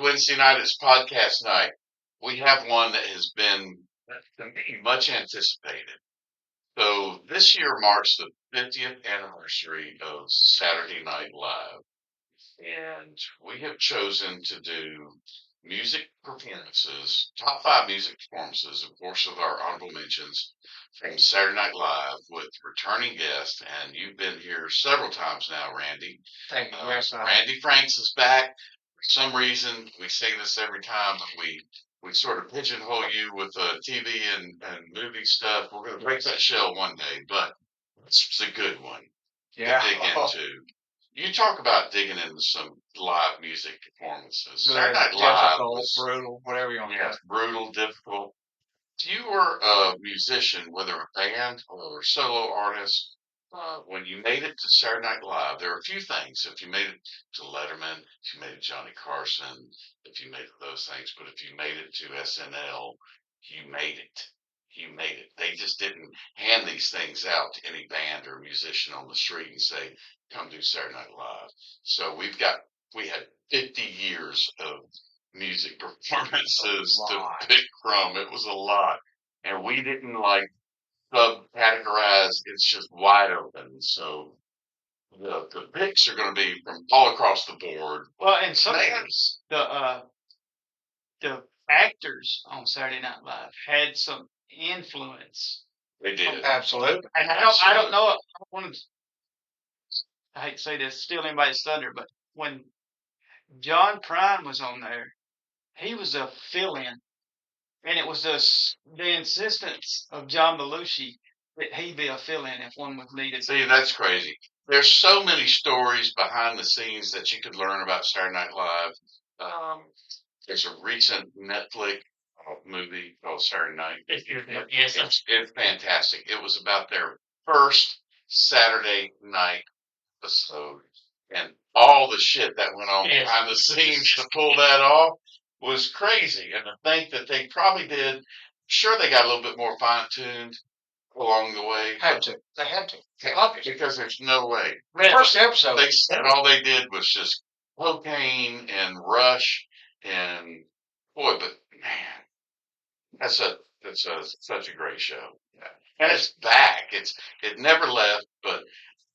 Wednesday night is podcast night. We have one that has been, to me, much anticipated. So this year marks the 50th anniversary of Saturday Night Live, and we have chosen to do music performances, top five music performances, of course, of our honorable mentions from Saturday Night Live with returning guests. And you've been here several times now, Randy. Thank you. Yes, Randy Franks is back. For some reason, we say this every time, but we sort of pigeonhole you with TV and movie stuff. We're going to break that shell one day, but it's a good one yeah. to dig into. You talk about digging into some live music performances. Saturday Night Live Difficult, was brutal, whatever you want to call it. brutal, difficult. If you were a musician, whether a band or solo artist, when you made it to Saturday Night Live, there are a few things. If you made it to Letterman, if you made it to Johnny Carson, if you made it to those things, but if you made it to SNL, you made it. You made it. They just didn't hand these things out to any band or musician on the street and say, come do Saturday Night Live. So we had 50 years of music performances to pick from. It was a lot. And we didn't like subcategorize. It's just wide open. So the picks are going to be from all across the board. Well, and sometimes the actors on Saturday Night Live had some influence. They did. Absolutely. And I don't know. I hate to say this, steal anybody's thunder, but when John Prine was on there, he was a fill-in, and it was the insistence of John Belushi that he be a fill-in if one was needed. See, that's crazy. There's so many stories behind the scenes that you could learn about Saturday Night Live. There's a recent Netflix movie called Saturday Night. Yes, it's fantastic. It was about their first Saturday night episode, and all the shit that went on behind the scenes to pull that off was crazy. And to think that they probably did, sure, they got a little bit more fine tuned along the way. They had to. Because there's no way. First episode. They said all they did was just cocaine and Rush and boy, but man, that's such a great show. Yeah. And it's back. It never left, but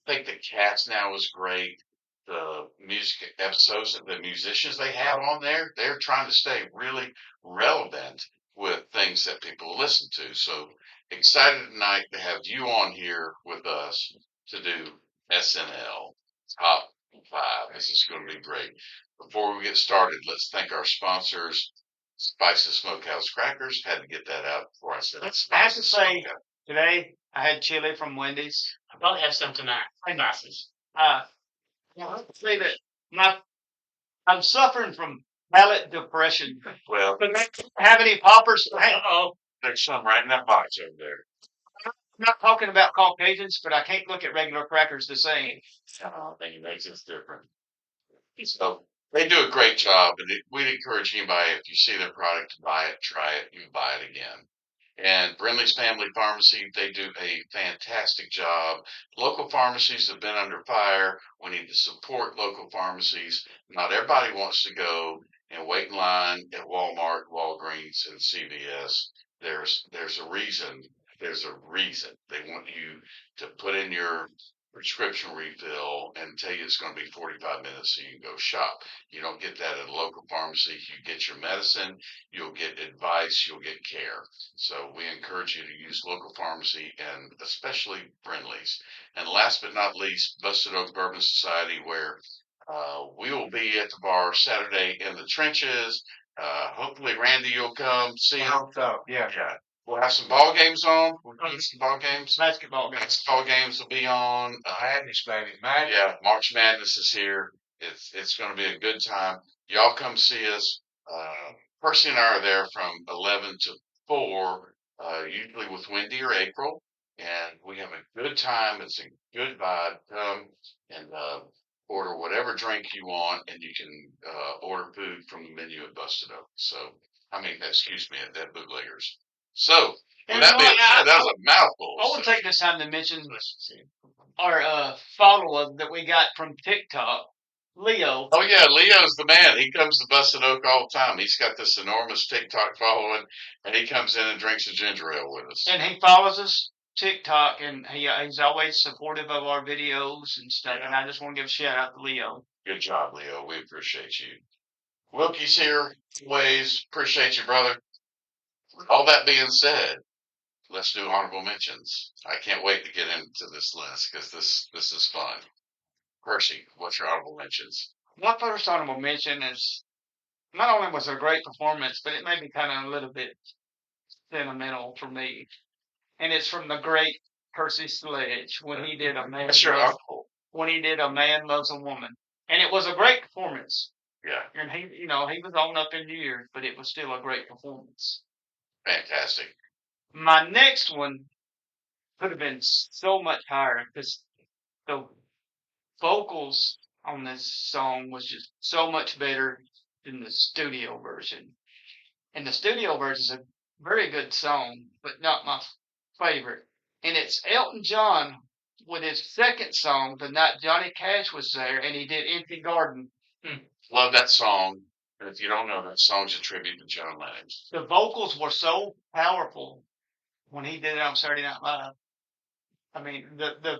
I think the cast now is great. The music episodes and the musicians they have on there, they're trying to stay really relevant with things that people listen to. So excited tonight to have you on here with us to do SNL top five. This is going to be great. Before we get started, let's thank our sponsors, Spices Smokehouse Crackers. Had to get that out before I said it. I have to say, today I had chili from Wendy's. I'll probably have some tonight. Glasses. I have to say that I'm suffering from palate depression. Well, Have any poppers? there's some right in that box over there. I'm not talking about Caucasians, but I can't look at regular crackers the same. I think it makes us different. So they do a great job, and we'd encourage anybody, if you see their product, to buy it, try it, you buy it again. And Brindley's Family Pharmacy, they do a fantastic job. Local pharmacies have been under fire. We need to support local pharmacies. Not everybody wants to go and wait in line at Walmart, Walgreens, and CVS. There's a reason. There's a reason they want you to put in your prescription refill and tell you it's going to be 45 minutes so you can go shop. You don't get that at a local pharmacy. You get your medicine, you'll get advice, you'll get care. So we encourage you to use local pharmacy and especially Brindley's. And last but not least, Busted Oak Bourbon Society, where we will be at the bar Saturday in the trenches. Hopefully, Randy, you'll come see him. Yeah. We'll have some ball games on. We'll have some ball games. Basketball games. Basketball games will be on. Madness, baby. Madness. Yeah, March Madness is here. It's going to be a good time. Y'all come see us. Percy and I are there from 11 to 4, usually with Wendy or April. And we have a good time. It's a good vibe. Come and order whatever drink you want, and you can order food from the menu at Busted Oak. So, excuse me, at Bootleggers. So, with that being said, that was a mouthful. I want to take this time to mention our follow-up that we got from TikTok. Leo. Oh yeah, Leo's the man. He comes to Busted Oak all the time. He's got this enormous TikTok following, and he comes in and drinks a ginger ale with us. And he follows us TikTok, and he's always supportive of our videos and stuff. And I just want to give a shout out to Leo. Good job, Leo. We appreciate you. Wilkie's here. Always appreciate you, brother. All that being said, let's do honorable mentions. I can't wait to get into this list because this is fun. Percy, what's your honorable mentions? My first honorable mention is not only was it a great performance, but it may be kind of a little bit sentimental for me. And it's from the great Percy Sledge when he did a man. That's your uncle. When he did A Man Loves a Woman, and it was a great performance. Yeah, And he was on up in years, but it was still a great performance. fantastic. My next one could have been so much higher because the vocals on this song was just so much better than the studio version. And the studio version is a very good song, but not my favorite. And it's Elton John with his second song, the night Johnny Cash was there, and he did Empty Garden. Love that song. And if you don't know, that song's a tribute to John Lennon. The vocals were so powerful when he did it on Saturday Night Live. I mean, the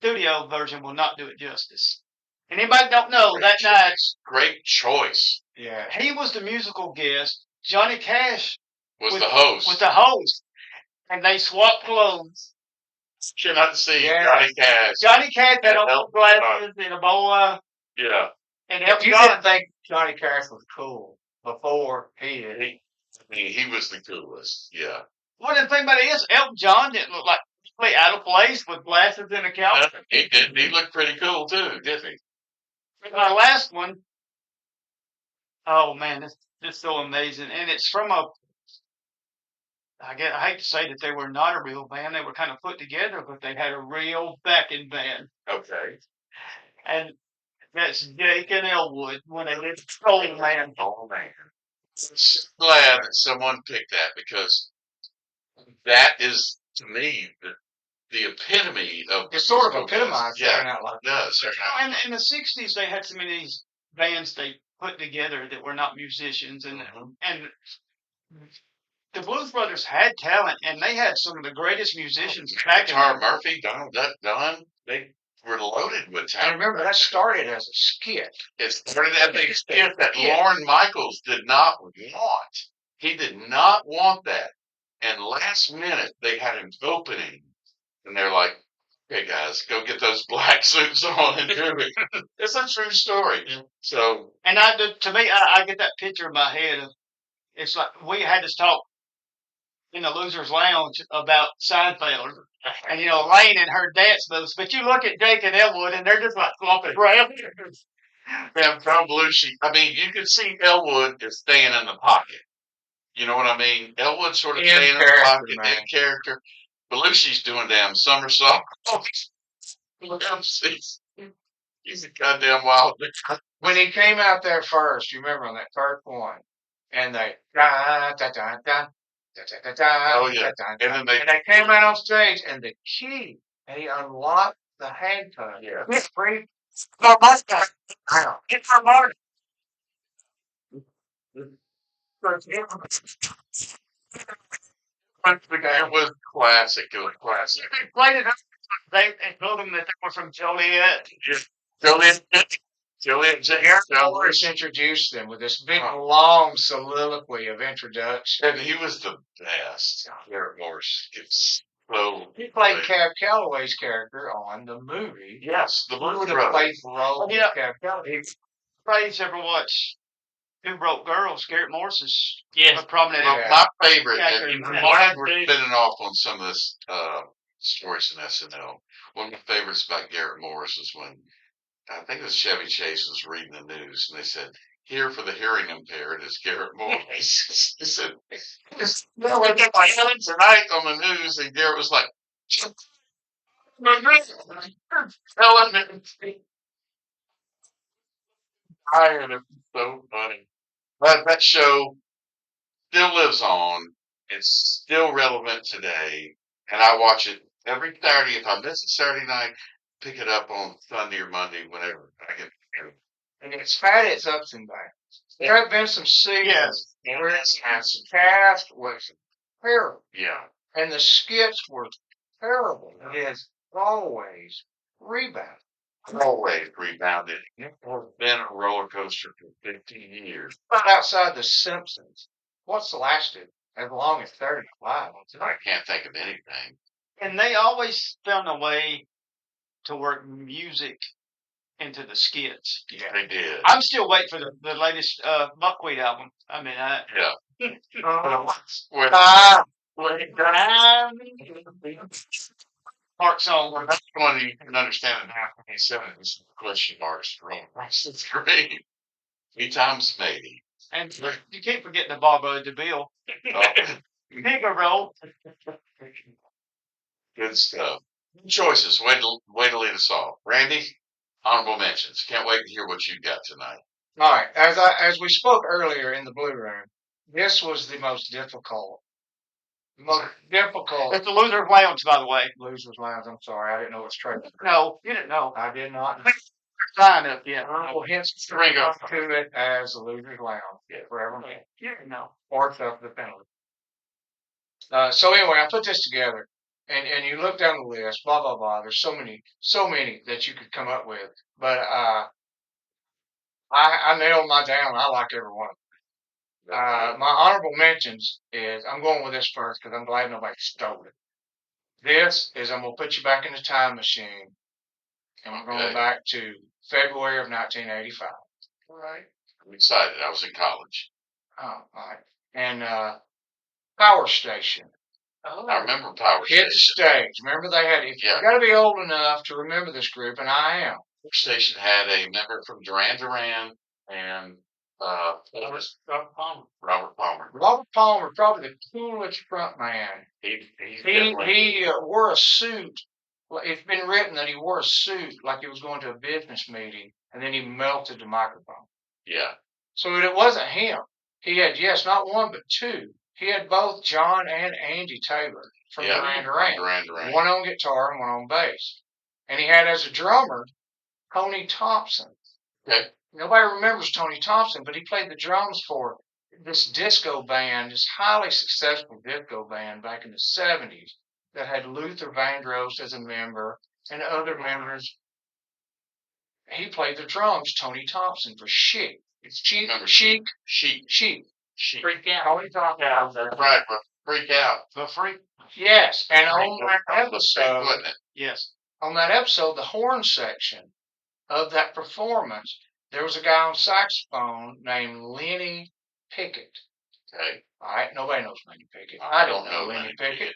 studio version will not do it justice. And anybody don't know, that night, Great choice. Yeah. he was the musical guest. Johnny Cash Was With- the host. was the host. And they swapped clothes. Cannot see Yeah. Johnny Cash. Johnny Cash had on Elton glasses and a boa. Yeah. And If Elton you John, didn't think Johnny Cash was cool before he did, I mean, he was the coolest. Yeah. well, the thing about it is, Elton John didn't look like completely out of place with glasses and a couch. He did. He looked pretty cool too, didn't he? My last one, oh man, this is so amazing, and it's from I hate to say that they were not a real band; they were kind of put together, but they had a real backing band, Okay. and that's Jake and Elwood when they did Soul Man. Oh man. So glad that someone picked that because that is to me the epitome of it sort of musical epitomized jazz. Saturday Night Live. It does. And in the '60s, they had so many of these bands they put together that were not musicians, and the Blues Brothers had talent, and they had some of the greatest musicians back in Guitar Murphy, Don, they were loaded with And talent. remember, that started as a skit. It started that big skit that Yeah. Lorne Michaels did not want. He did not want that. And last minute, they had an opening. And they're like, okay, guys, go get those black suits on and do it. It's a true story. So, And to me, I get that picture in my head of it's like we had this talk in the Losers Lounge about Seinfeld, and Lane and her dance moves. But you look at Jake and Elwood, and they're just like flopping around. man, Tom Belushi, I mean, you could see Elwood is staying in the pocket. You know what I mean? Elwood sort of In staying in the character, pocket, man. in character. Belushi's doing damn somersaults. He's a goddamn wild. When he came out there first, you remember on that first one, and they da da da da da da da da. Oh, yeah. da, da, And then they- and they came out on stage, and the key, and he unlocked the handcuff. Yeah. It's free. For Mustang. It's for Marty. It was classic. It was classic. They played it. They told them that they were from Joliet. Julian Morris introduced them with this big, long soliloquy of introduction. and he was the best. Garrett Morris gets so. He played Cab Calloway's character on the movie. Yes, the Who Blues would have Brothers. played the role Yeah. of Cab Calloway? Praise ever watch Who Broke Girls? Garrett Morris is Yes. a prominent. Well, Yeah. my favorite, Yeah, and yeah. glad we're spinning off on some of this stories in SNL. One of my favorites about Garrett Morris is when I think it was Chevy Chase was reading the news and they said, "Here for the hearing impaired is Garrett Morris." He said, "No, I got my hearing tonight on the news," and Garrett was like, "Telling me." It was so funny. But that show still lives on. It's still relevant today, and I watch it every Saturday. If I miss a Saturday night, pick it up on Sunday or Monday, whenever I get. and it's had its ups and downs. There have been some seasons Yes. where it's the cast was terrible, Yeah. and the skits were terrible. It has always rebounded. Always rebounded. It has been a roller coaster for 15 years. But outside The Simpsons, what's lasted as long as 35? I can't think of anything. And they always found a way to work music into the skits. Yeah. They did. I'm still waiting for the latest Buckwheat album. I mean, Yeah. With, Ah, Park song. well, that's one you can understand in half 27 is question marks thrown across the screen. 3 times maybe. And you can't forget the Barbara DeVille. Oh, Figaro. good stuff. Good choices. Way to lead us off. Randy, honorable mentions. Can't wait to hear what you've got tonight. all right. As we spoke earlier in the Blue Room, this was the most difficult. Most difficult. It's the Loser's Lounge, by the way. Losers Lounge. I'm sorry, I didn't know it's trade. No, you didn't know. I did not. Sign up, yeah. Well, hence Ringo. to it as the Losers Lounge. Yeah, forever. You didn't know. Or self the penalty. So anyway, I put this together, and you look down the list, blah blah blah. There's so many that you could come up with, but I nailed my down. I like every one. My honorable mentions is I'm going with this first because I'm glad nobody stole it. This is I'm gonna put you back in the time machine, and we're going Okay. back to February of 1985. All right. I'm excited. I was in college. Oh, all right. And Power Station. I remember Power Hit the Station. stage. Remember they had. If Yeah. you got to be old enough to remember this group, and I am. Power Station had a member from Duran Duran and Robert Palmer. Robert Palmer. Robert Palmer, probably the coolest front man. He's definitely- He wore a suit. Well, it's been written that he wore a suit like he was going to a business meeting, and then he melted the microphone. yeah. So it wasn't him. He had, yes, not one, but two. He had both John and Andy Taylor from Yeah. Duran Duran. Duran Duran. One on guitar and one on bass. And he had as a drummer, Tony Thompson. Okay. Nobody remembers Tony Thompson, but he played the drums for this disco band, this highly successful disco band back in the 70s that had Luther Vandross as a member and other members. He played the drums, Tony Thompson, for Chic. It's Chic, Remember Chic, Chic. Chic. Chic. Freak out. Tony Thompson. That's right. But freak out. The freak. Yes, and Freak on that out was big, episode, wasn't it? Yes. the horn section of that performance, there was a guy on saxophone named Lenny Pickett. Okay. All right, nobody knows Lenny Pickett. I I don't don't know know Lenny Lenny Pickett. Pickett.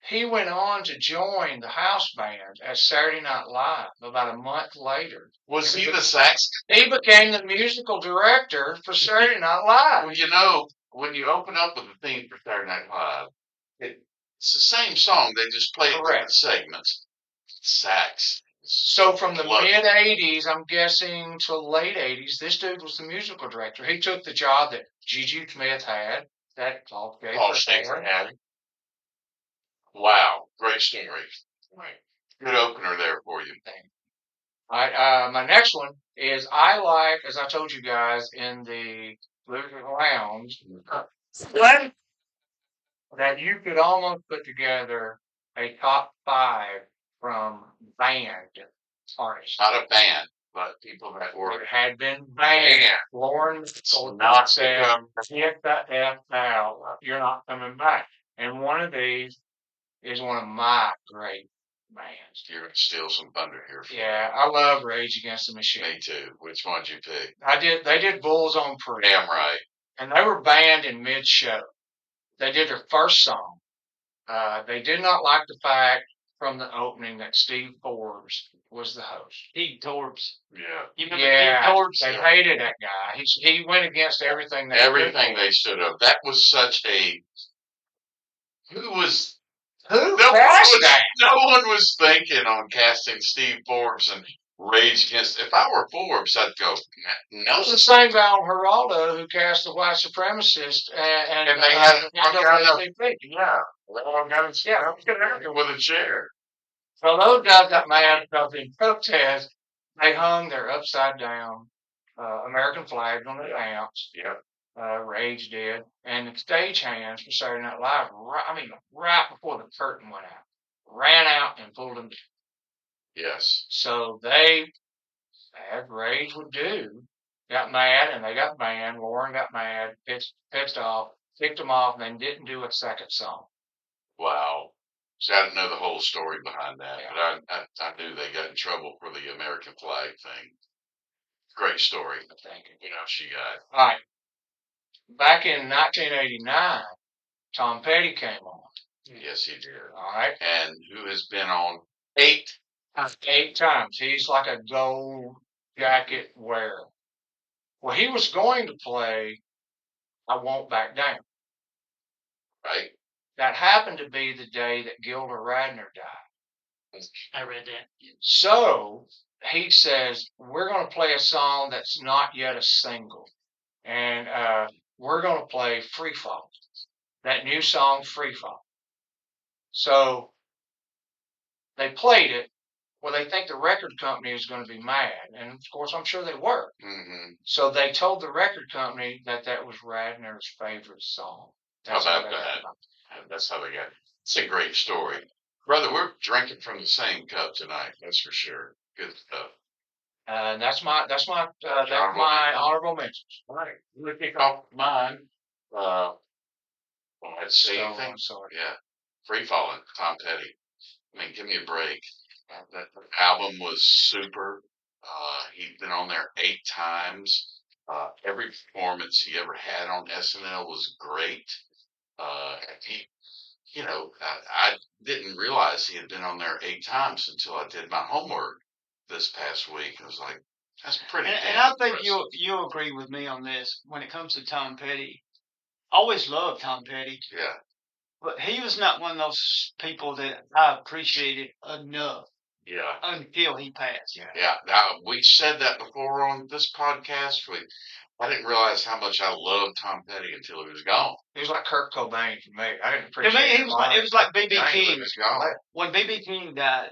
He went on to join the house band at Saturday Night Live about a month later. Was he the sax? He became the musical director for Saturday Night Live. Well, you know, when you open up with the theme for Saturday Night Live, it's the same song. They just play it in different Correct. segments. Sax. So from the Love it. mid 80s, I'm guessing to late 80s, this dude was the musical director. He took the job that Gigi Smith had, that Paul Paul Schaefer had it. Wow. Great story. Right. Good opener there for you. All right, my next one is I like, as I told you guys in the Loser Lounge, that you could almost put together a top 5 from band artists. Not a band, but people that were It had been banned. band. Lauren Mitchell Not said, become "Get the F out. You're not coming back." And one of these is one of my great bands. You're gonna steal some thunder here. From Yeah, I love Rage Against the Machine. Me too. Which one'd you pick? They did Bulls on Parade, Damn right. and they were banned in mid-show. They did their first song. They did not like the fact from the opening that Steve Forbes was the host. Pete Torbs. Yeah. You remember Yeah, Pete Torbs? they hated that guy. He went against everything they Everything they stood up. That was such a. Who was? Who No one cast was, that? no one was thinking on casting Steve Forbes and Rage Against. If I were Forbes, I'd go. No, It was the same guy on Geraldo who cast the white supremacist and they had NAACP. Yeah. Well, got his with a chair. So those guys got mad because in protest they hung their upside down American Flag on the amps. Yep. Rage did, and the stagehands for Saturday Night Live. Right before the curtain went out, ran out and pulled them down. Yes. So they, as Rage would do, got mad and they got banned. Lauren got mad, pissed off, kicked them off, and then didn't do a second song. Wow. See, I didn't know the whole story behind that, Yeah. but I knew they got in trouble for the American flag thing. Great story. I think. You know, she got. All right. Back in 1989, Tom Petty came on. Yes, he did. All right. And who has been on 8 times. He's like a gold jacket wearer. Well, he was going to play I Won't Back Down. right? That happened to be the day that Gilda Radner died. I read that. So he says, we're going to play a song that's not yet a single. And we're going to play Free Fall. That new song, Free Fall. So they played it. Well, they think the record company is going to be mad. And of course, I'm sure they were. Mm-hmm. So they told the record company that was Radner's favorite song. That's How how about they got that? it. That's how they got it. It's a great story. Brother, we're drinking from the same cup tonight. That's for sure. Good stuff. And that's my Honorable honorable mentions. All right. I'm going to kick off mine. Want to say So, anything? I'm sorry. Yeah. Free Falling, Tom Petty. I mean, give me a break. That album was super. He'd been on there 8 times. Every performance he ever had on SNL was great. He, you know, I didn't realize he had been on there 8 times until I did my homework this past week. I was like, that's pretty. And I think you'll agree with me on this when it comes to Tom Petty. I always loved Tom Petty, Yeah. but he was not one of those people that I appreciated enough Yeah. until he passed. Yeah. Now we said that before on this podcast. I didn't realize how much I loved Tom Petty until he was gone. He was like Kurt Cobain for me. I didn't To appreciate me, it was like B.B. Dang, King. he was gone. When B.B. King died,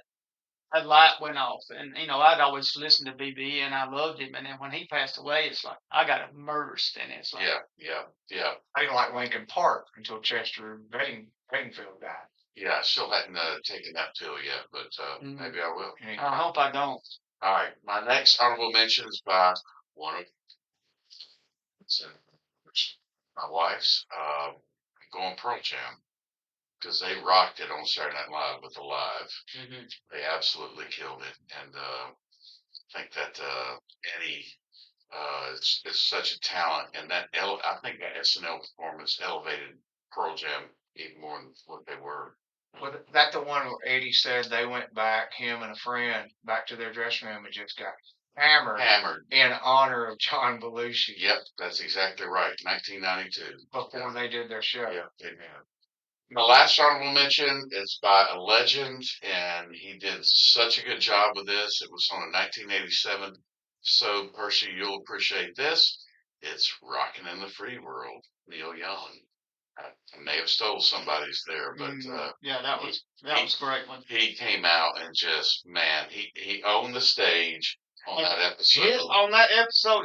a light went off, and I'd always listened to BB, and I loved him. And then when he passed away, it's like I got immersed in it. It's like, Yeah. I didn't like Linkin Park until Chester Benningfield died. Yeah, I still hadn't taken that pill yet, but maybe I will. And he- I hope I don't. All right, my next honorable mention is by one of my wife's going Pearl Jam because they rocked it on Saturday Night Live with Alive. Mm-hmm. They absolutely killed it, and I think that Eddie is such a talent, and I think that SNL performance elevated Pearl Jam even more than what they were. Was that the one where Eddie said they went back, him and a friend, back to their dressing room and just got hammered in honor of John Belushi Yep, that's exactly right. 1992. before they did their show? Yeah, they did. My last honorable mention is by a legend, and he did such a good job with this. It was on a 1987 episode. Percy, you'll appreciate this. It's Rockin' in the Free World, Neil Young. I may have stole somebody's there, but yeah, that was a great one. he came out and just, man, he owned the stage on that episode. On that episode,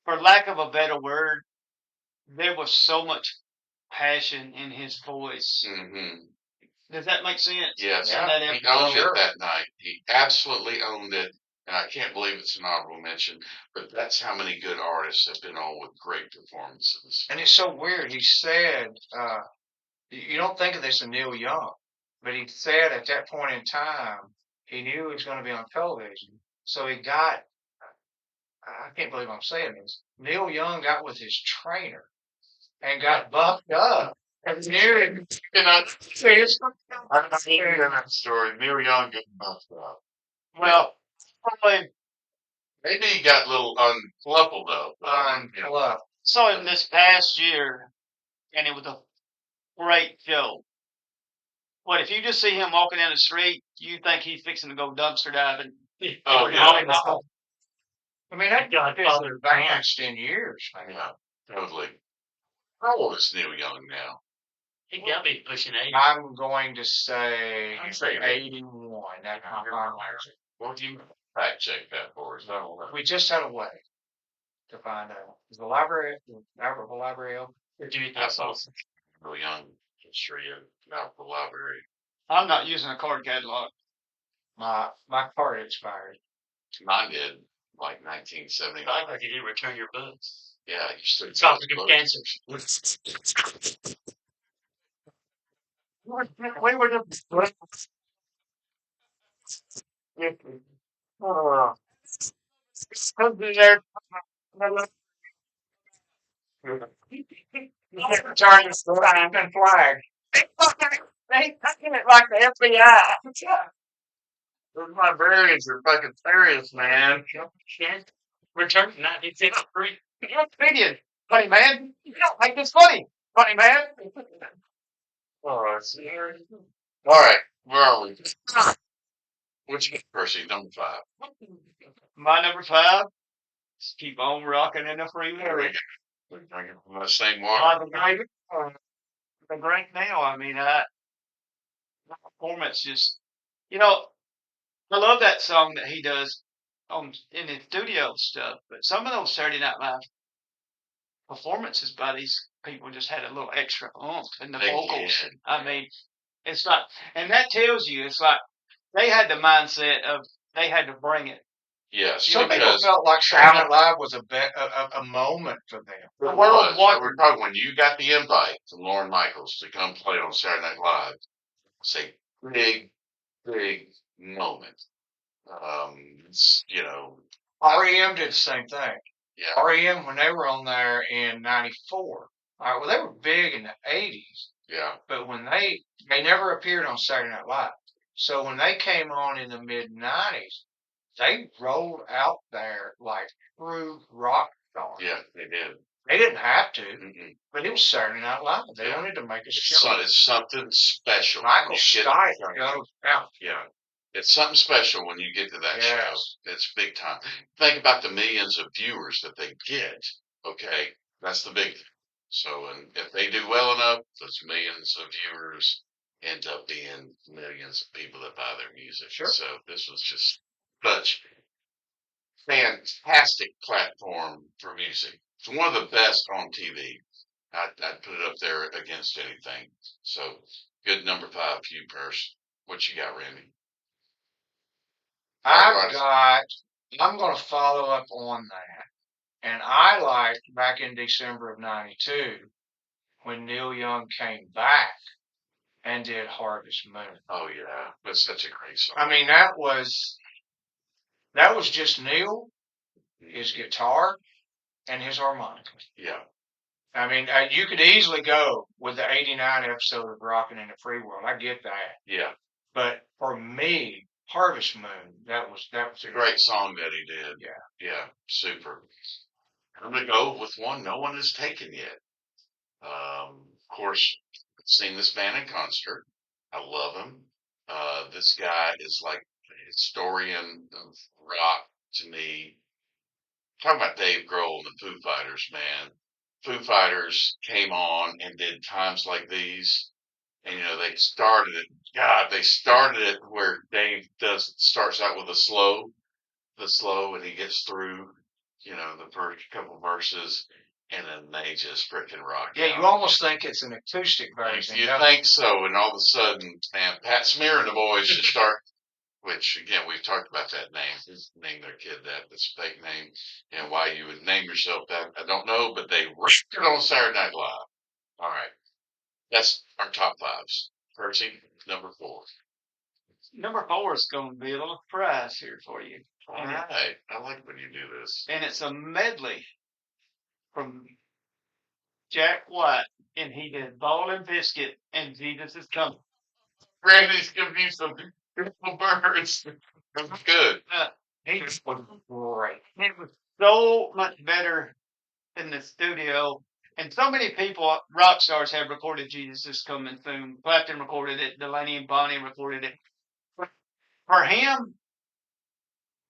for lack of a better word, there was so much passion in his voice. Mm-hmm. Does that make sense? Yes, Yeah, In that he episode? owned it that night. He absolutely owned it, and I can't believe it's an honorable mention. But that's how many good artists have been on with great performances. And it's so weird. He said, you don't think of this in Neil Young, but he said at that point in time, he knew he was going to be on television. So he got, I can't believe I'm saying this, Neil Young got with his trainer and got buffed up. And knew I that story. Neil Young getting buffed up. Well, probably. Maybe he got a little unfluffled up. fluff. So in this past year, and it was a great show. But if you just see him walking down the street, you think he's fixing to go dumpster diving. Oh, yeah. I mean, that Godfather is advanced in years, man. Yeah, totally. How old is Neil Young now? He got to be pushing 80. I'm going to say I'm saying 81. That's my final answer. What do you fact check that for us? I don't know. We just had a way to find out. Is the library, the library open? Or do you I think saw so? some real young history of the library. I'm not using a card catalog. My card expired. Mine did like 1979. I like you did return your books. Yeah, you stood. Tropic of Cancer. We were just. Return the stamp and flag. They taking it like the FBI. Those librarians are fucking serious, man. Return 1953. You're opinion, funny man. You don't make this funny, funny man. All right, where are we? Which Percy? Number 5. My number 5. Just keep on rocking in the free There we world. go. We're drinking from the same water. The great now. I mean, the performance just, I love that song that he does in his studio stuff. But some of those Saturday Night Live performances by these people just had a little extra oomph in the They vocals. did. I mean, it's like, and that tells you it's like they had the mindset of they had to bring it. Yes, Some people because felt like Saturday Night Live was a moment for them. the world world wanted- when you got the invite from Lauren Michaels to come play on Saturday Night Live, it's a big moment. REM did the same thing. Yeah, REM, when they were on there in '94, all right, well, they were big in the '80s, yeah, but when they never appeared on Saturday Night Live. So when they came on in the mid '90s, they rolled out there like true rock stars. yeah, they did. They didn't have to, Mm-mm. but it was Saturday Night Live. They Yeah. wanted to make a It's, show. it's something special. when Michael you get- Stipe goes out. Yeah. It's something special when you get to that show. Yes. It's big time. Think about the millions of viewers that they get. Okay. That's the big thing. So, and if they do well enough, those millions of viewers end up being millions of people that buy their music. Sure. So this was just such fantastic platform for music. It's one of the best on TV. I'd put it up there against anything. So good number 5 for you, Purse. What you got, Randy? I'm going to follow up on that. And I liked back in December of '92 when Neil Young came back and did Harvest Moon. Oh yeah, that's such a great song. I mean, that was just Neil, his guitar, and his harmonica. Yeah, I mean, you could easily go with the '89 episode of Rockin' in the Free World. I get that. yeah, But for me, Harvest Moon, that was it's a great song that he did. Yeah, super. I'm gonna go with one no one has taken yet. Of course, I've seen this band in concert. I love him. This guy is like a historian of rock to me. Talk about Dave Grohl and the Foo Fighters, man. Foo Fighters came on and did Times Like These. And they started it. God, they started it where Dave starts out with the slow, and he gets through, the first couple verses, and then they just freaking rock. Yeah, you out. almost think it's an acoustic version. You don't you? think so, and all of a sudden, man, Pat Smear and the boys just start. Which again, we've talked about that name. Who's named their kid that? That's a fake name, and why you would name yourself that, I don't know. But they ripped it on Saturday Night Live. All right, that's our top 5s. Percy, number 4. Number 4 is going to be a little surprise here for you. All right, I like when you do this. And it's a medley from Jack White, and he did Ball and Biscuit and Jesus is Coming. Randy's giving you some beautiful birds. That's good. He was great. It was so much better in the studio. And so many people, rock stars, have recorded Jesus is Coming Soon. Clapton recorded it. Delaney and Bonnie recorded it. For him,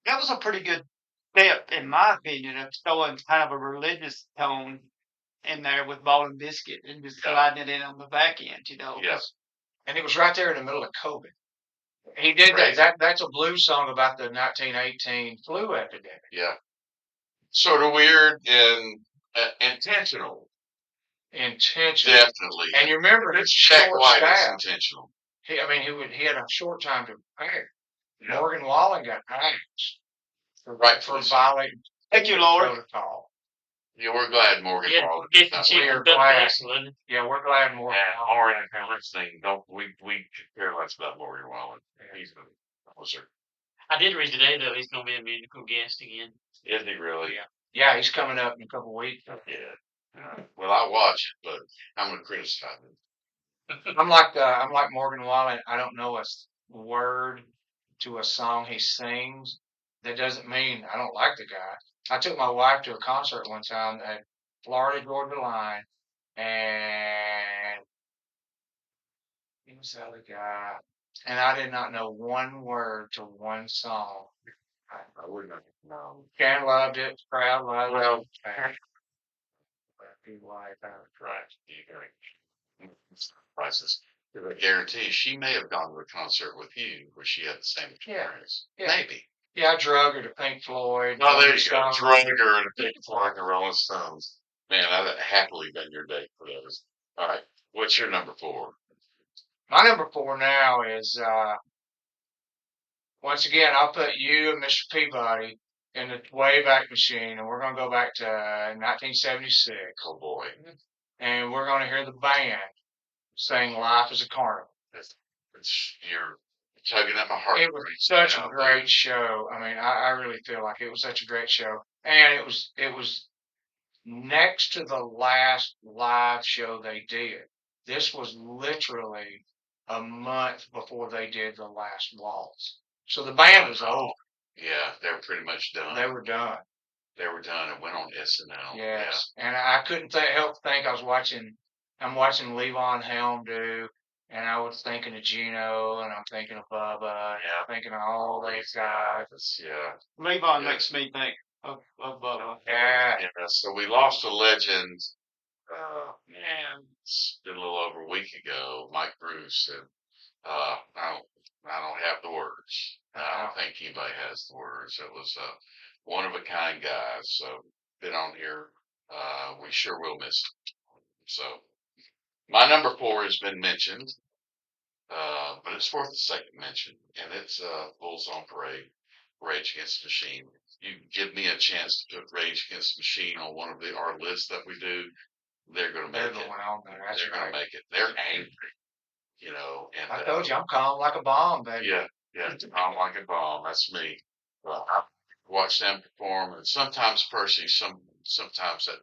that was a pretty good step, in my opinion, of throwing kind of a religious tone in there with Ball and Biscuit and just Yeah. sliding it in on the back end, Yes. And it was right there in the middle of COVID. He did Right. that's a blues song about the 1918 flu epidemic. Yeah. Sort of weird and intentional. Intentional. Definitely. And you remember his Jack short White is staff. intentional. He had a short time to prepare. Yeah. Morgan Wallen got axed for Rightfully so. violating Thank you, Lord. protocol. Yeah, we're glad Morgan Yeah, Wallen get is the not chicken We're butt glad. next, wasn't it? Yeah, we're glad Morgan. Yeah, Morgan and Palmer's thing. Don't we could care less about Morgan Wallen. He's a composer. I did read today though he's gonna be a musical guest again. Isn't he really? Yeah, he's coming up in a couple weeks. Yeah. Well, I watch it, but I'm gonna criticize it. I'm like Morgan Wallen. I don't know a word to a song he sings. That doesn't mean I don't like the guy. I took my wife to a concert one time at Florida Georgia Line, and he was the other guy, and I did not know one word to one song. I wouldn't know. Ken loved it. The crowd loved Well, it. right. Prices. I guarantee she may have gone to a concert with you where she had the same experience. Yeah. Maybe. Yeah, I drug her to Pink Floyd. Oh, there you go. Stones. Drug her and Pink Floyd and the Rolling Stones. Man, I'd happily been your date for those. All right. What's your number 4? My number 4 now is once again I'll put you and Mr. Peabody in the Wayback Machine, and we're gonna go back to 1976, Oh boy. and we're gonna hear the band sing "Life is a Carnival." You're tugging at my heart. It was such a great show. I mean, I really feel like it was such a great show, and it was next to the last live show they did. This was literally a month before they did the last waltz. So the band was over. Yeah, they were pretty much done. They were done. They were done. It went on SNL. Yes. And I couldn't help think I'm watching Levon Helm do, and I was thinking of Gino, and I'm thinking of Bubba, and I'm thinking of all these guys. Yeah. Levon Yeah. makes me think of Bubba. Yeah. Yeah. So we lost a legend. Man, it's been a little over a week ago. Mike Bruce, and I don't have the words. I don't think anybody has the words. It was one of a kind guy. So been on here. We sure will miss him. So my number 4 has been mentioned, but it's worth a second mention, and it's Bulls on Parade, Rage Against the Machine. You give me a chance to put Rage Against the Machine on one of our lists that we do, they're going to They're make it. going on there. That's They're going right. to make it. They're angry, you know. And I told you I'm calm like a bomb, baby. yeah, I'm like a bomb. That's me. Well, I watch them perform, and sometimes Percy, sometimes that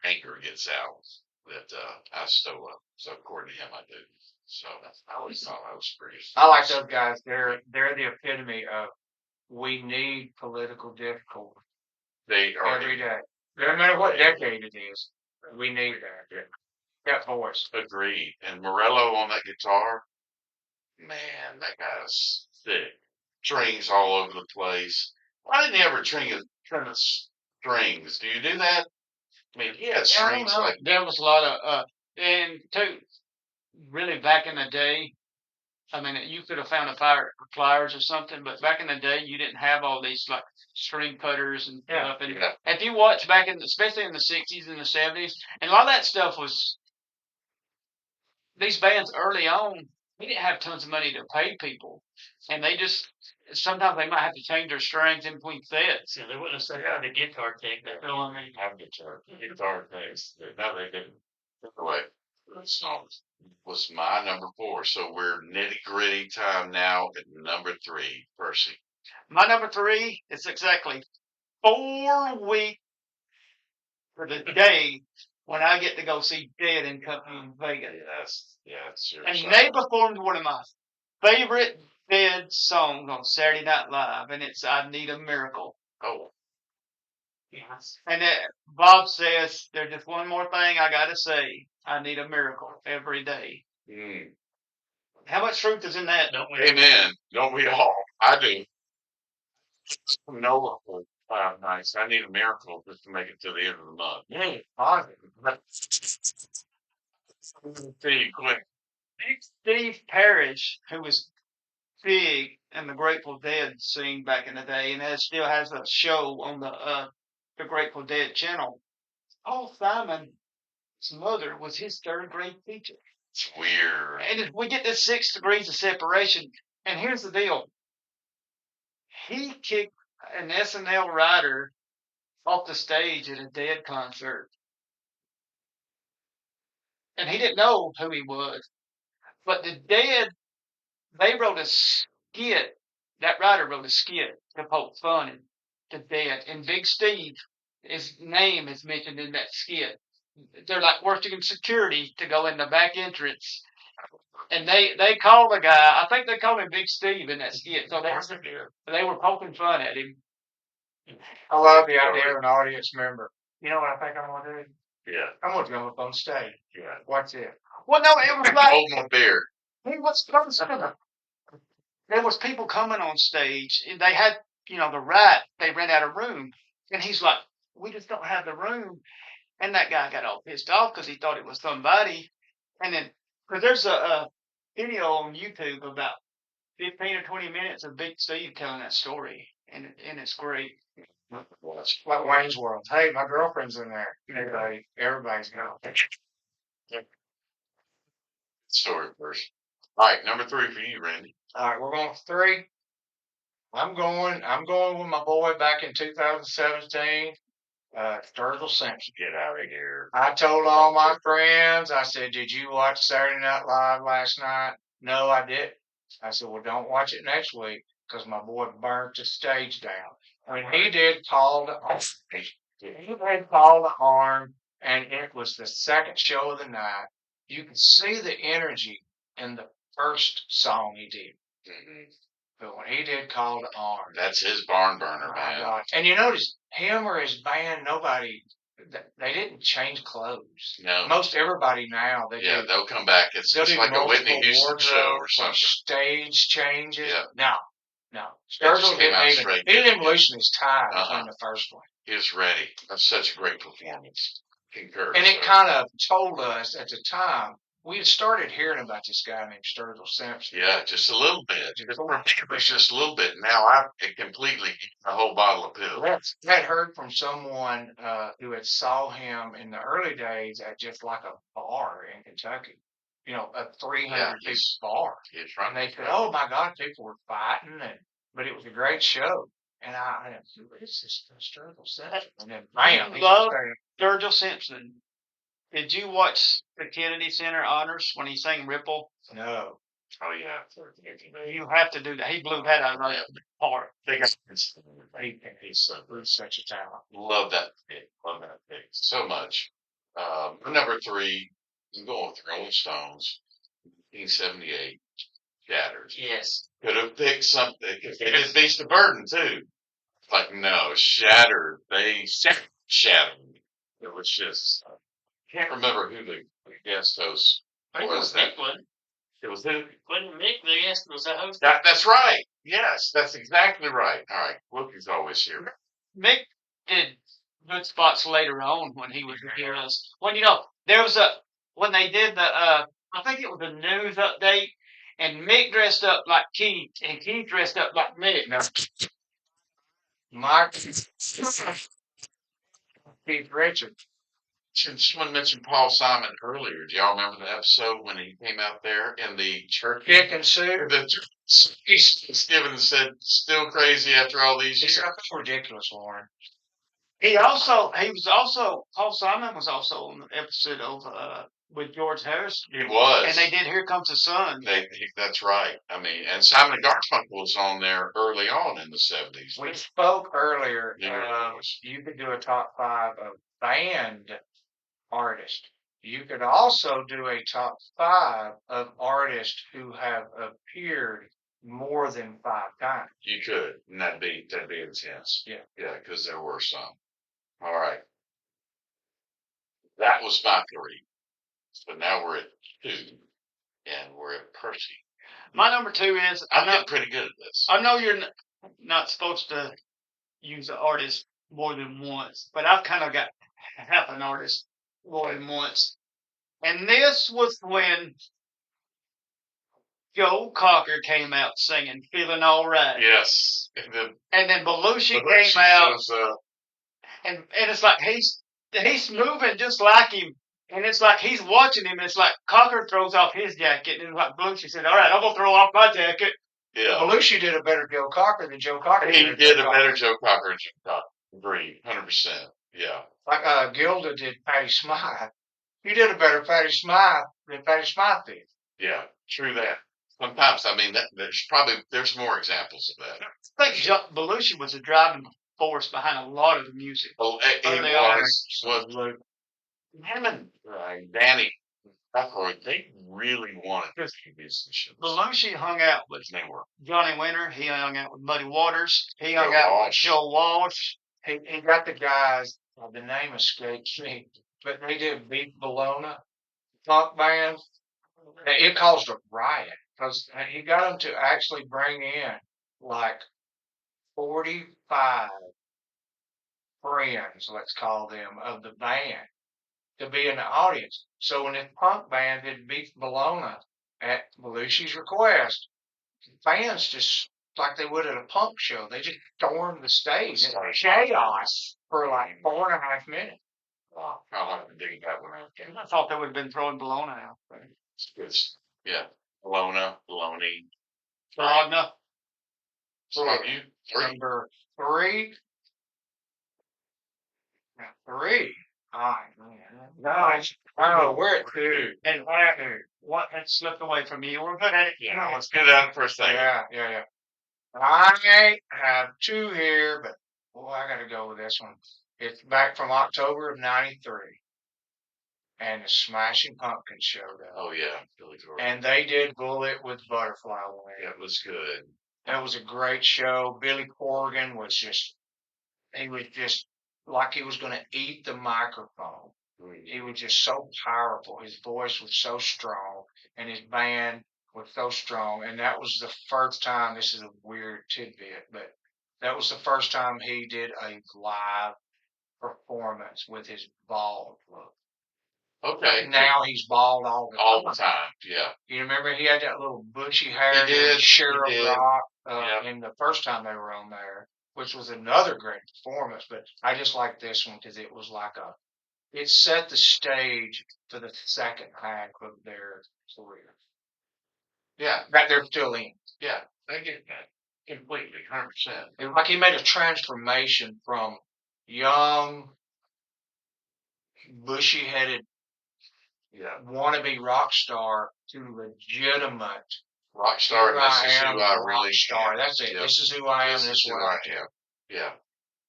anger gets out that I stow up. So according to him, I do. So I always thought I was pretty. I like those guys. They're the epitome of we need political difficulty They are every day. No matter what decade it is, we need that. That voice. agreed. And Morello on that guitar, man, that guy's thick. Strings all over the place. Why didn't he ever trim his strings? Do you do that? I mean, he had I don't strings know. like There was a lot of and too, really back in the day. I mean, you could have found a pliers or something, but back in the day, you didn't have all these like string cutters and Yeah. stuff. And yeah, if you watch back especially in the '60s and the '70s, and a lot of that stuff was these bands early on. We didn't have tons of money to pay people, and they just sometimes they might have to change their strings in between sets. So they wouldn't have said the guitar tech. They know what I mean. have guitar things. No, they didn't. Anyway, that song was my number 4. So we're nitty gritty time now at number 3, Percy. My number 3 is exactly 4 weeks for the day when I get to go see Dead and Company in Vegas. It's your And song. they performed one of my favorite Dead songs on Saturday Night Live, and it's "I Need a Miracle." Oh, Yes. And Bob says, "There's just one more thing I gotta say. I need a miracle every day." mm. How much truth is in that? Don't we? Amen. Don't we all? I do. No, 5 nights. I need a miracle just to make it to the end of the month. Yeah, positive. See you quick. Steve Parrish, who was big in the Grateful Dead scene back in the day, and it still has a show on the Grateful Dead channel. Paul Simon's mother was his third grade teacher. It's weird. And we get this 6 degrees of separation. And here's the deal. He kicked an SNL writer off the stage at a Dead concert. And he didn't know who he was. But the Dead, they wrote a skit. That writer wrote a skit to poke fun at the Dead. And Big Steve, his name is mentioned in that skit. They're like working in security to go in the back entrance. And they called the guy, I think they called him Big Steve in that skit. So they were poking fun at him. I love the idea of an audience member. You know what I think I'm gonna do? Yeah. I'm gonna jump up on stage. Yeah. Watch it. Well, no, it was like Hold my beer. he was. There was people coming on stage, and they had, the right. They ran out of room, and he's like, "We just don't have the room." And that guy got all pissed off because he thought it was somebody. And then, because there's a video on YouTube about 15 or 20 minutes of Big Steve telling that story, and it's great. Watch. Like Wayne's World. Hey, my girlfriend's in there. Everybody's going. Story first. All right, number 3 for you, Randy. All right, we're going for 3. I'm going with my boy back in 2017. Sturgill Simpson. Get out of here. I told all my friends, I said, "Did you watch Saturday Night Live last night?" "No, I didn't." I said, "Well, don't watch it next week because my boy burnt the stage down." I mean, he did call to arm. He did call to arm, and it was the second show of the night. You could see the energy in the first song he did. But when he did call to arm, That's his barn burner, my man. God. And you notice him or his band, nobody, they didn't change clothes. No. Most everybody now, Yeah, they'll come back. It's they'll just do like a Whitney multiple Houston show or wardrobe something. stage changes. Yeah. No. just Sturgill came out didn't even, straight. he didn't even loosen his tie Uh-uh. between the first one. He was ready. That's such a great performance. Concur. And it sir. kind of told us at the time, we had started hearing about this guy named Sturgill Simpson. Yeah, just a little bit. Just a little It was just a little bit. Now I completely eaten a whole bottle of pills. I had heard from someone who had saw him in the early days at just like a bar in Kentucky, a 300 people bar. It's And they said, "Oh my God, people were fighting," but it was a great show. And I who is this Sturgill Simpson? And then bam, he's Love- there. Sturgill Simpson. Did you watch the Kennedy Center honors when he sang Ripple? No. Oh yeah. You have to do that. He blew that out of the park. He's such a talent. Love that pick. Love that pick so much. Number 3, I'm going with Rolling Stones. 1978. Shattered. Yes. Could have picked something. It did Beast of Burden too. Like no, Shattered. They shattered. It was just. Can't remember who the guest host I think it was that. Mick one. It was who? Wasn't Mick the guest was the host? That's right. Yes, that's exactly right. All right, Wilkie's always here. Mick did good spots later on when he was with us. When there was when they did the I think it was a news update, and Mick dressed up like Keith, and Keith dressed up like Mick. No. Mark Keith Richards. Someone mentioned Paul Simon earlier. Do y'all remember the episode when he came out there in the church? Kick and Sue. The speech given and said, "Still crazy after all these years." That's ridiculous, Lauren. Paul Simon was also on the episode of with George Harrison. He was. And they did Here Comes the Sun. That's right. I mean, and Simon and Garfunkel was on there early on in the 70s. We spoke earlier. Yeah. You could do a top 5 of band artists. You could also do a top 5 of artists who have appeared more than 5 times. You could, and that'd be intense. Yeah. Yeah, because there were some. All right. That was my 3. So now we're at 2, and we're at Percy. My number 2 is I'm getting pretty good at this. I know you're not supposed to use an artist more than once, but I've kind of got half an artist more than once. And this was when Joe Cocker came out singing "Feeling All Right," Yes. And then and then Belushi Belushi came out, shows up. and it's like he's moving just like him, and it's like he's watching him. It's like Cocker throws off his jacket, and like Belushi said, "All right, I'm gonna throw off my jacket." Yeah. Belushi did a better Joe Cocker than Joe Cocker He did. did Joe a Cocker. better Joe Cocker than Joe Cocker. Agreed. 100%. Yeah. Like Gilda did Patty Smythe. He did a better Patty Smythe than Patty Smythe did. Yeah. True that. Sometimes, I mean, there's more examples of that. I think Belushi was a driving force behind a lot of the music. Well, Early it on. was him and Danny Aykroyd, they really wanted to be musicians. Belushi hung out with They were. Johnny Winter. He hung out with Muddy Waters. He hung Joe out with Walsh. Joe Walsh. He got the guys, the name escapes me, but they did Beat Bologna funk band. It caused a riot because he got them to actually bring in like 45 friends, let's call them, of the band to be in the audience. So when this punk band did Beat Bologna at Belushi's request, fans just like they would at a punk show, they just stormed the stage. It was chaos for like 4.5 minutes. Wow. I'll have to dig that one out. I thought they would have been throwing Bologna out. It's, yeah. Bologna. Bologna. So have you? Three. Number 3. Three. All right, man. Nice. Oh, we're at 2. And what had slipped away from you? We're good at it. Yeah, let's get out for a second. Yeah. I have 2 here, but boy, I got to go with this one. It's back from October of '93, and the Smashing Pumpkins showed up, Oh yeah, Billy Corgan. and they did "Bullet with Butterfly Wings." It was good. That was a great show. Billy Corgan was just like he was going to eat the microphone. He was just so powerful. His voice was so strong, and his band was so strong. And that was the first time. This is a weird tidbit, but that was the first time he did a live performance with his bald look. Okay. Now he's bald all the time. Yeah. You remember he had that little bushy hair. He did. Sheriff He did. Rock. Yep. And the first time they were on there, which was another great performance. But I just like this one because it was like it set the stage for the second half of their career Yeah. that they're still in. Yeah. I get that completely, 100%. It was like he made a transformation from young, bushy-headed Yeah. wannabe rock star to legitimate Rock star. Here This I is am, who I rock really star. am. That's it. Yep. This is who I am. This This is is who what I am. Yeah.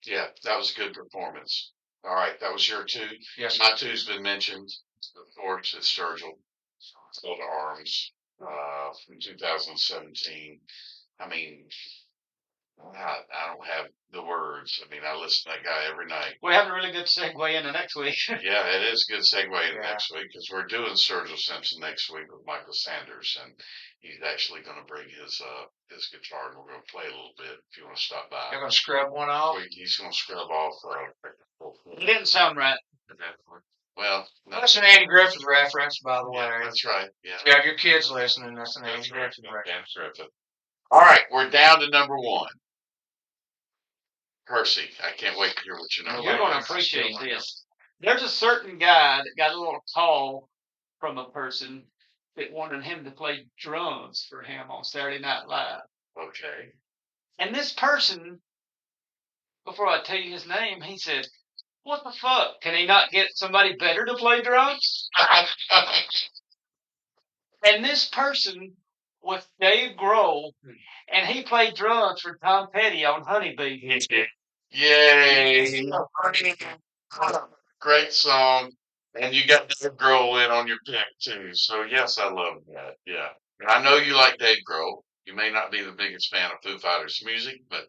Yeah. That was a good performance. All right. That was your 2. Yes. My 2's been mentioned before. It's Sturgill. Call to Arms. From 2017. I mean, I don't have the words. I mean, I listen to that guy every night. We have a really good segue into next week. Yeah, it is a good segue to Yeah. next week because we're doing Sturgill Simpson next week with Michael Sanders, and he's actually going to bring his guitar, and we're going to play a little bit. If you want to stop by, You're going to scrub one off? he's going to scrub off. It didn't sound right. Well, no, That's an Andy Griffith reference, by the yeah, way. that's right. Yeah, If you have your kids listening, that's an Andy that's right. Griffith reference. Dan Griffith. All right, we're down to number 1. Percy, I can't wait to hear what you know. We're going to appreciate this. There's a certain guy that got a little call from a person that wanted him to play drums for him on Saturday Night Live. Okay. And this person, before I tell you his name, he said, "What the fuck? Can he not get somebody better to play drums?" And this person was Dave Grohl, and he played drums for Tom Petty on Honeybee. Yay! Great song. And you got Dave Grohl in on your pick too. So yes, I love that. Yeah. And I know you like Dave Grohl. You may not be the biggest fan of Foo Fighters music, but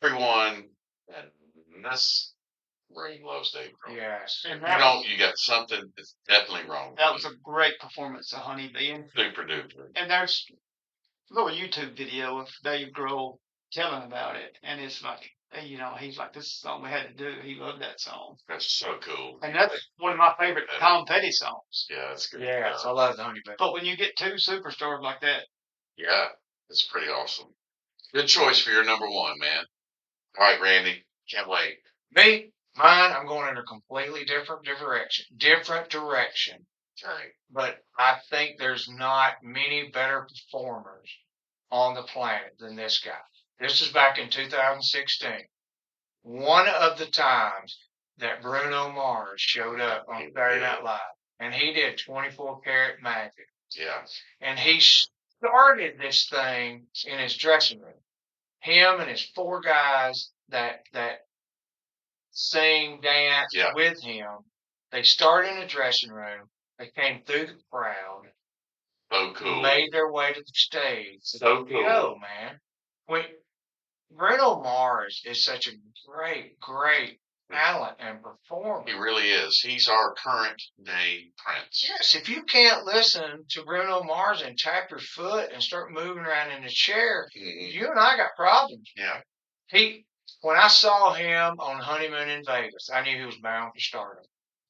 everyone in this room loves Dave Grohl. Yes. And You got something that's definitely wrong. that was a great performance of Honeybee. Super duper. And there's a little YouTube video of Dave Grohl telling about it. And it's like, he's like, this is the song we had to do. He loved that song. That's so cool. And that's one of my favorite Tom Petty songs. Yeah, that's good. Yes, I love the Honey Badger. But when you get 2 superstars like that Yeah, it's pretty awesome. Good choice for your number one, man. All right, Randy. Can't wait. Me, mine, I'm going in a completely different direction. Different direction. Okay. But I think there's not many better performers on the planet than this guy. This is back in 2016. One of the times that Bruno Mars showed up on Saturday Night Live, and he did 24 Karat Magic. Yeah. And he started this thing in his dressing room. Him and his four guys that sing, dance Yeah. with him. They started in the dressing room. They came through the crowd, So cool. made their way to the stage. So cool. Yo, man. When Bruno Mars is such a great talent and performer. He really is. He's our current day Prince. Yes, if you can't listen to Bruno Mars and tap your foot and start moving around in the chair, Mhm. you and I got problems. Yeah. When I saw him on Honeymoon in Vegas, I knew he was bound for stardom.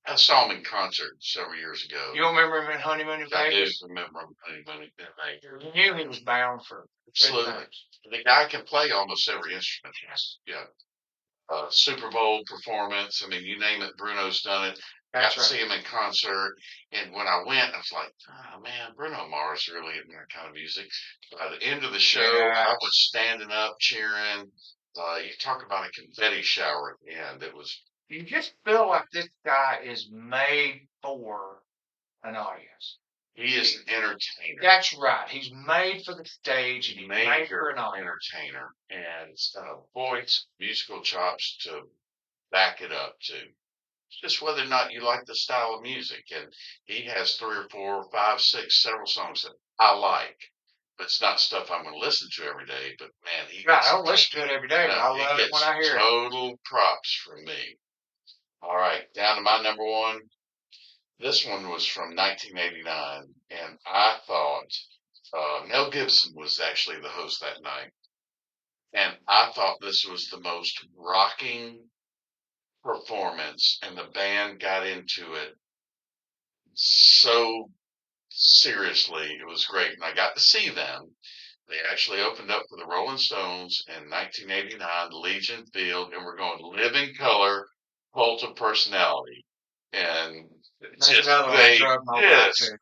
I saw him in concert several years ago. You don't remember him in Honeymoon in I do Vegas? remember him in Vegas. You knew he was bound for good Absolutely. things. The guy can play almost every instrument. Yes, Yeah. Super Bowl performance. I mean, you name it, Bruno's done it. Got that's to right. see him in concert. And when I went, I was like, oh man, Bruno Mars really isn't that kind of music. By the end of the show, I was standing up cheering. You talk about a confetti shower at the end. It was, You just feel like this guy is made for an audience. he is an entertainer. That's right. He's made for the stage and he's made for Major an audience. entertainer. And voice, musical chops to back it up too. It's just whether or not you like the style of music. And he has 3 or 4, 5, 6, several songs that I like. But it's not stuff I'm going to listen to every day. But man, he Right, gets I don't listen to it every day, but I he love it when gets I hear it. total props from me. All right, down to my number one. This one was from 1989, and I thought Mel Gibson was actually the host that night. And I thought this was the most rocking performance, and the band got into it so seriously. It was great. And I got to see them. They actually opened up for the Rolling Stones in 1989, Legion Field, and we're going Live in Color, Cult of Personality. And That's just, another one they drug my wife just to.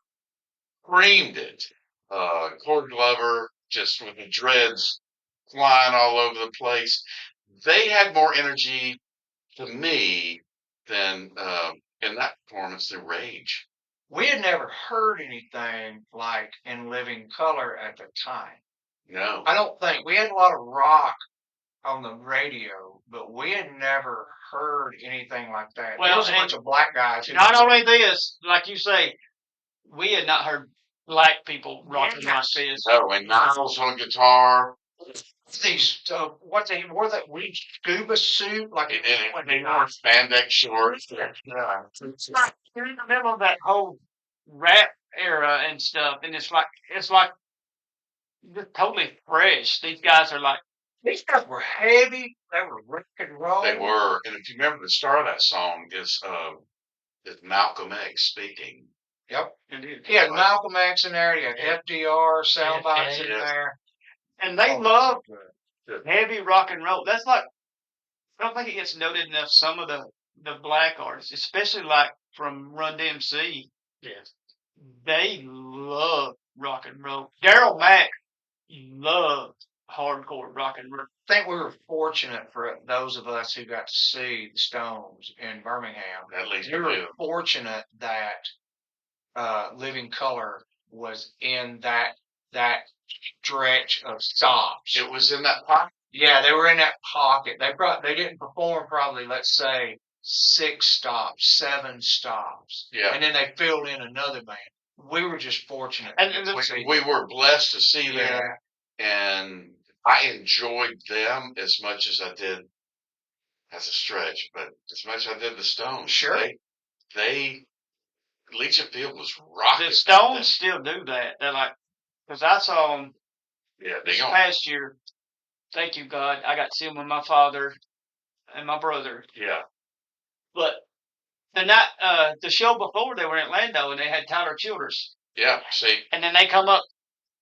screamed it. Cord Glover, just with the dreads flying all over the place. They had more energy to me than in that performance than Rage. We had never heard anything like In Living Color at the time. No. I don't think we had a lot of rock on the radio, but we had never heard anything like that. Well, There was a and bunch of black guys who Not only this, like you say, we had not heard black people rocking like Yes. this. No, and Niles on guitar. these what they wore that weird scuba suit like He did it. when They wore spandex shorts. Yeah. It's like you're in the middle of that whole rap era and stuff, and it's like just totally fresh. These guys are like, These guys were heavy. They were rock and roll. They were. And if you remember, the start of that song is Malcolm X speaking. Yep. indeed. He had Malcolm X in there. He had FDR, sound bites in Yes. there. And they Oh, love so good. heavy rock and roll. That's like, I don't think it gets noted enough. Some of the black artists, especially like from Run DMC, Yes. they love rock and roll. Daryl Mack loved hardcore rock and roll. I think we were fortunate for those of us who got to see the Stones in Birmingham. At least We we were do. fortunate that Living Color was in that stretch of stops. It was in that pocket. Yeah, they were in that pocket. They didn't perform probably, let's say, 6 stops, 7 stops, Yeah. and then they filled in another band. We were just fortunate. And to the- see We were blessed to see them, yeah, and I enjoyed them as much as I did. That's a stretch, but as much as I did the Stones. Sure. They Legion Field was rocking. The Stones still do that. They're like, because I saw them Yeah, they this don't. past year. Thank you, God. I got to see them with my father and my brother. Yeah. But the night, the show before, they were in Orlando and they had Tyler Childers. Yeah. See, And then they come up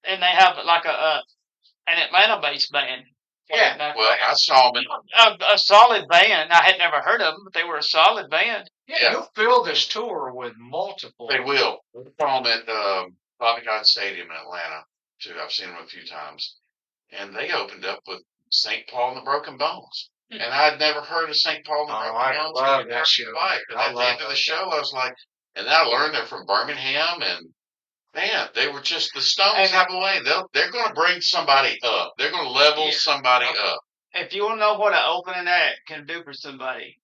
and they have like an Atlanta-based band. Yeah. Now, Well, I saw them. a solid band. I had never heard of them, but they were a solid band. Yeah, Yeah. you'll fill this tour with multiple. They will. We saw them at Bobby Dodd Stadium in Atlanta too. I've seen them a few times, and they opened up with St. Paul and the Broken Bones. And I'd never heard of St. Paul and the Oh, Broken I Bones. love till that after show. the fight. And I at the love end of the that show, I was like, and then I learned they're from Birmingham, and man, they were just the Stones And- have a way. They're going to bring somebody up. They're going to level Yeah. somebody up. If you want to know what an opening act can do for somebody,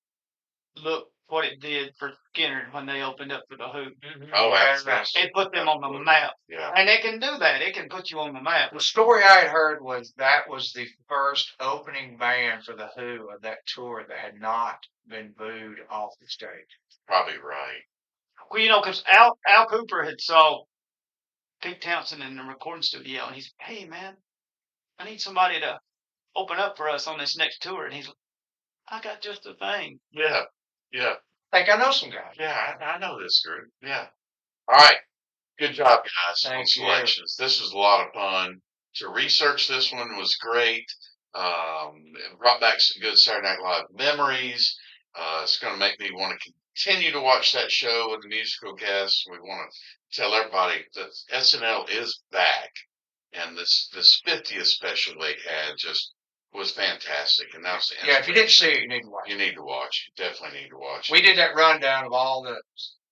look what it did for Skinner when they opened up for the Who. Oh, Yeah, that's It put them on the map, yeah. and it can do that. It can put you on the map. The story I had heard was that was the first opening band for the Who of that tour that had not been booed off the stage. Probably right. Well, you know, because Al Cooper had saw Pete Townsend in the recording studio, and he's, hey man, I need somebody to open up for us on this next tour, and he's, I got just the thing. Yeah. Yeah. I think I know some guys. Yeah. I know this group. Yeah. All right. Good job, guys, on Thank you. selections. This was a lot of fun. To research this one was great. It brought back some good Saturday Night Live memories. It's going to make me want to continue to watch that show with the musical guests. We want to tell everybody that SNL is back, and this 50th special they had just was fantastic. And that's the Yeah, if you didn't see it, you need to watch you it. need to watch. You definitely need to watch. We did that rundown of all the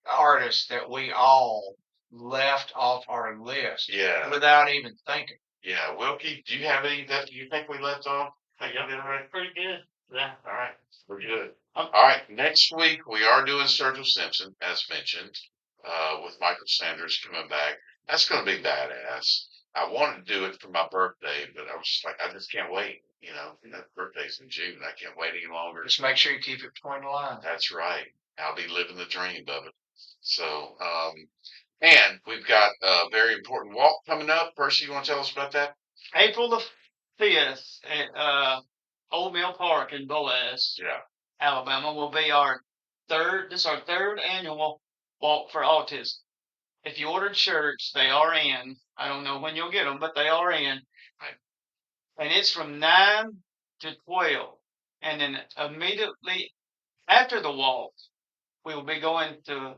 artists that we all left off our list Yeah. without even thinking. Yeah, Wilkie, do you have any that you think we left off? Think Yep. we did all right? Pretty good. Yeah. All right, we're good. Um, All right, next week we are doing Sturgill Simpson, as mentioned, with Michael Sanders coming back. That's going to be badass. I wanted to do it for my birthday, but I was just like, I just can't wait. You know, that birthday's in June. I can't wait any longer. Just make sure you keep it between the lines. That's right. I'll be living the dream of it. So, and we've got a very important walk coming up. Percy, you want to tell us about that? April the 5th at Old Mill Park in Boaz, Yeah. Alabama, will be our third annual Walk for Autism. If you ordered shirts, they are in. I don't know when you'll get them, but they are in. Right. And it's from 9 to 12. And then immediately after the walk, we will be going to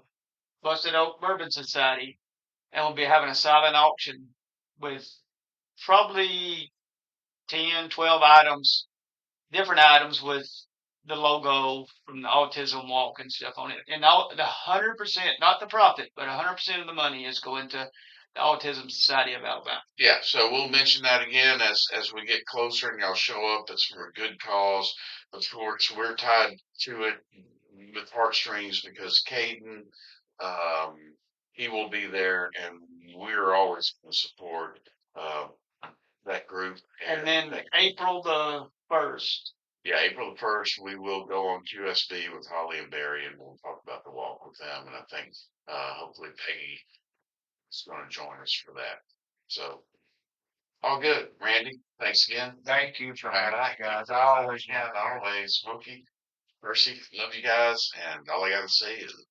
Busted Oak Bourbon Society, and we'll be having a silent auction with probably 10, 12 items, different items with the logo from the Autism Walk and stuff on it. And all, the 100%, not the profit, but 100% of the money is going to the Autism Society of Alabama. Yeah, so we'll mention that again as we get closer and y'all show up. It's for a good cause. Of course, we're tied to it with heartstrings because Caden, he will be there, and we're always going to support that group. And then that- April the 1st, yeah, April the 1st, we will go on QSB with Holly and Barry, and we'll talk about the walk with them. And I think hopefully Peggy is going to join us for that. So, all good. Randy, thanks again. Thank you for All having right, me, guys. I always yeah, love it. always. Wookie, Percy, love you guys. And all I got to say is